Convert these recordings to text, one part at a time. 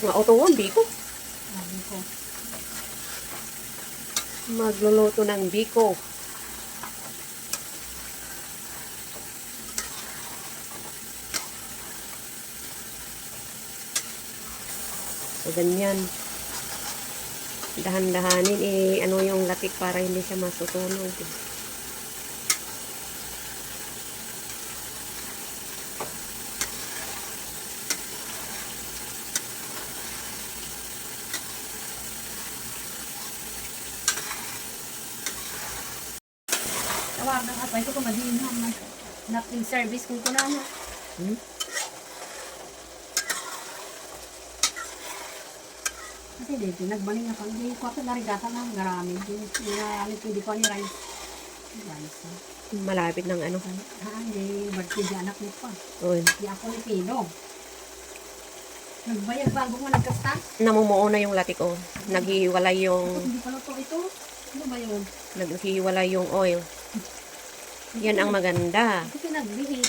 Mautuwan, biko. Sabi ko. Magluluto ng biko. So, ganyan. Dahan-dahanin, ano yung latik para hindi siya masutunog. Tawag ng apay ko kung madinam na naping service kung kunana. Kasi dito, nagbaling na pang hindi ko ako narigata ng garami. Hindi pwede ko ni rice. Rice. Malapit ng ano. Hindi. Birthday di anak mo pa. Uy. Di ako ni Pino. Nagbayag bago mo nagkasta? Namumuo na yung latik, oh. Naghihiwalay yung... Hindi pala to ito. Ano ba yun? Naghihiwalay yung oil. Yan ang maganda. Ito pinagbihit.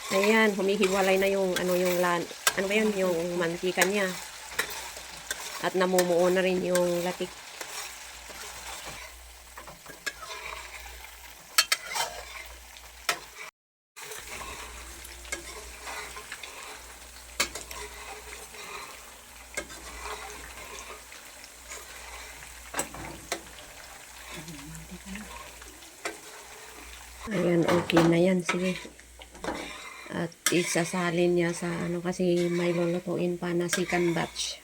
Ayan, humihiwalay na yung ano ano ba yan, yung mantika niya. At namumuo na rin yung latik. Ayan, okay na yan. Sige. At isasalin niya sa ano kasi may lulutuin pa na second batch.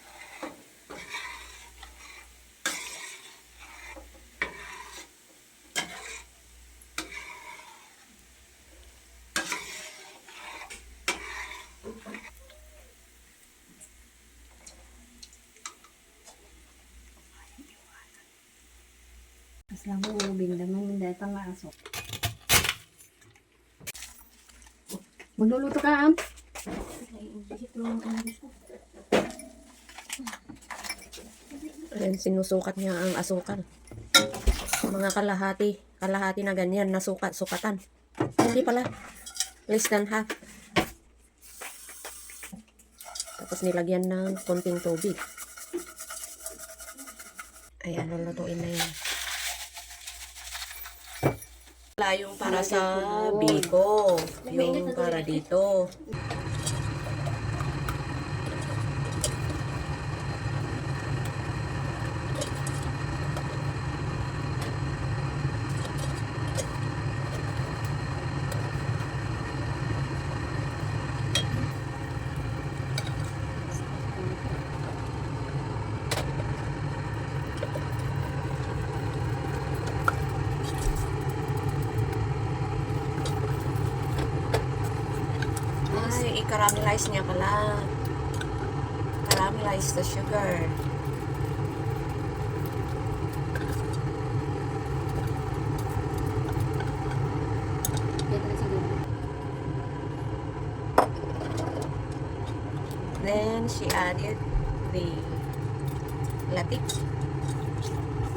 Asla mo, binda mo yung data nga aso. Magluluto ka, am? Ayan, sinusukat niya ang asukal. Mga kalahati. Kalahati na ganyan, sukatan. Hindi pala. Less than half. Tapos nilagyan ng konting tubig. Ayan, lulutuin na yan. Wala yung para sa biko. Yung para dito. Ay, i-caramelize niya pala. Caramelize the sugar. Then, she added the latik.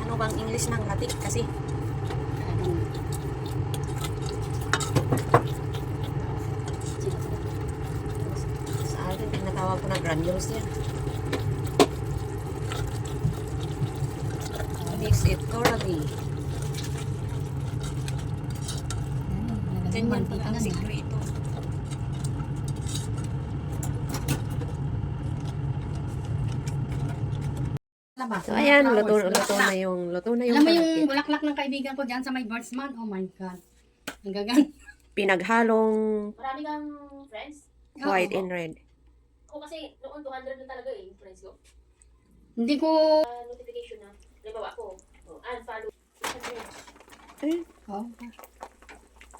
Ano bang English ng latik? Kasi, sa akin, tinatawag ko na granules yan. Mix it thoroughly. Ganyan pala ang sikreto. So, ayan, luto na yung Alam mo yung bulaklak ng kaibigan ko dyan sa may birdsman? Oh my God. Ang gagan. pinaghalong Marami kang friends? white and red. Ako kasi noon 200 na talaga eh, friends ko. Hindi ko... Notification na. Halimbawa ako, unfollow. Ayun. Oh.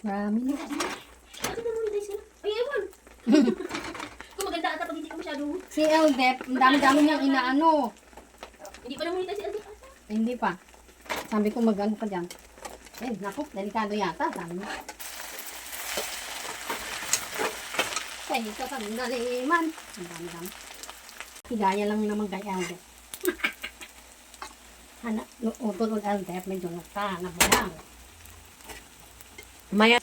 Marami na. Bakit na monetize sila? Ay, ewan! Kung maganda ata pag hindi ko masyado. Si Eldep, ang dami-dami niyang inaano. Hindi pa na monetize si Aldi. Hindi pa. Sabi ko mag-ano ka dyan. Eh, naku, delikado yata. Sabi mo. Pwede ka sa naliman. Ang dami-dami. Higaya lang naman kay Eldep. Hanap, utol Eldep, medyo nagtahanap mo lang. Maya,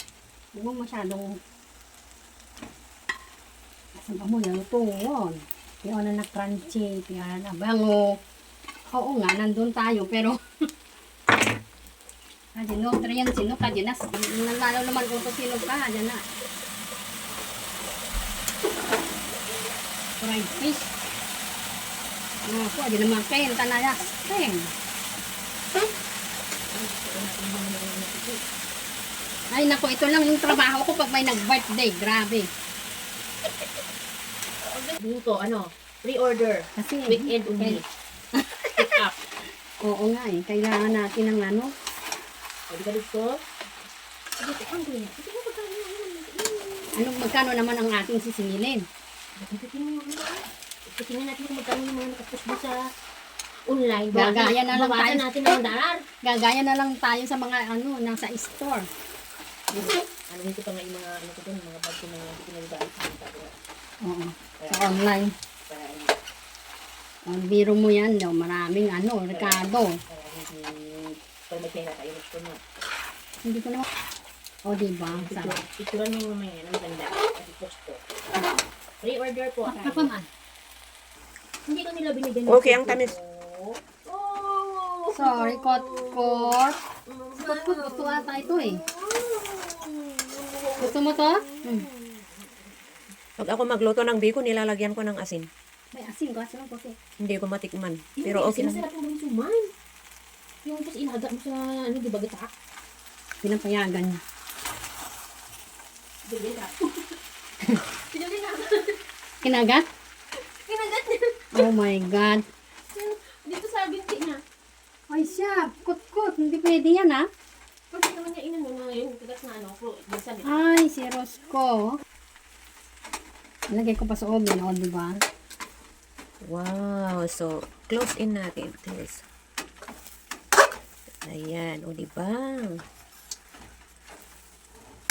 Hindi mo masyadong Sabi mo, yan ito, yun. Piyon na crunchy, piyon na bango. Oo nga, nandun tayo, pero... Kadino, yan sino ka, dyan na. Nalalo naman kung sino ka, dyan na. Fried fish. Ako, di naman kain, tanayas. Kain. Ay, naku, ito lang yung trabaho ko pag may nag-birthday. Grabe. Buto, ano? Pre-order. Kasi, Weekend only. Pick up. oo nga eh, kailangan natin ng ano. O, di ka gusto? Sige, ang gulo. Sige, magkano Anong magkano naman ang ating sisingilin? Tingnan natin kung magkano yung mga nakapost doon sa online. Gagaya na lang Bawasan tayo. natin ng $1. Gagaya na lang tayo sa mga ano, nasa store. Ano ito pa nga yung mga ano ko doon, mga bag ko na pinagdaan. Oo, sa online. Ang biro mo yan daw, maraming ano, rekado. Pag may pera tayo, gusto mo. Hindi ko naman. O, diba? Sarap. Picturean mo mamaya ng ganda. At i-post ko. Pre-order po. Kapaman. Hindi ko nila binigyan. Okay, ang tamis. Oh! Sorry, kot-kot. Kot-kot, gusto ata ito eh. Gusto mo to? Pag ako magluto ng biko, nilalagyan ko ng asin. May asin ko, asin ko kasi. Hindi ko matikman. Pero okay lang. Masarap yung suman. Yung tapos inaga mo sa, ano, di ba, gatak? Pinapayagan niya. Bigyan ka. Bigyan ka. Kinagat? Kinagat niya. Oh my God. Dito sa binti niya. Ay siya, kot-kot. Hindi pwede yan ha. Kasi naman niya inano na yung kagat na ano. Dito sa binti. Ay, si Rosco. Lagay ko pa sa oven, o, diba? Wow. So, close in natin. Please. Ayan. O, diba?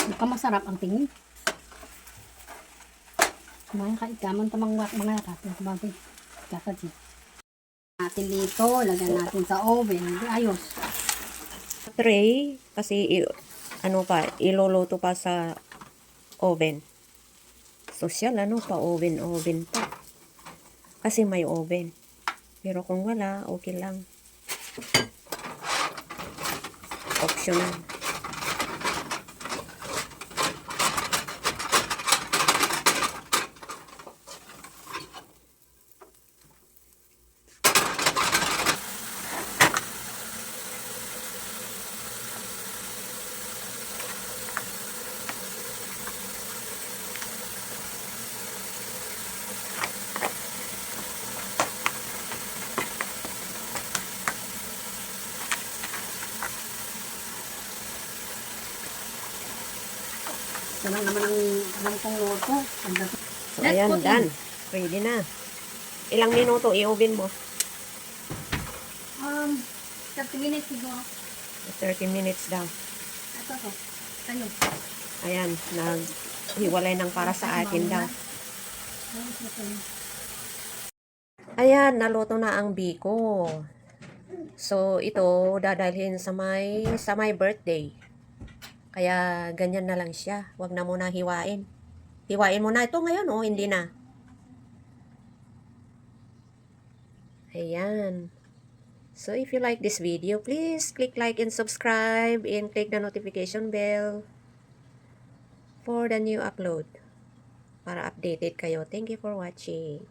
Mukhang masarap ang tingin. Kumain ka, ikaman tamang mga kapit. Bagay. Kakadsi. Natin dito, lagyan natin sa oven. Hindi, ayos. Tray. Kasi, ano pa, iluluto pa sa oven. Social, ano pa, oven pa. Kasi may oven. Pero kung wala, okay lang. Optional. Ito lang naman ang alam kong luto. So, ayan, done. Ready na. Ilang minuto i-oven mo? 30 minutes siguro. 30 minutes daw. Ito to. Tayo. Ayan, naghiwalay ng para sa akin daw. Ayan, naluto na ang biko. So, ito, dadalhin sa may birthday. Kaya, ganyan na lang siya. Huwag na muna hiwain. Hiwain mo na ito ngayon, oh, hindi na. Ayan. So, if you like this video, please click like and subscribe and click the notification bell for the new upload para updated kayo. Thank you for watching.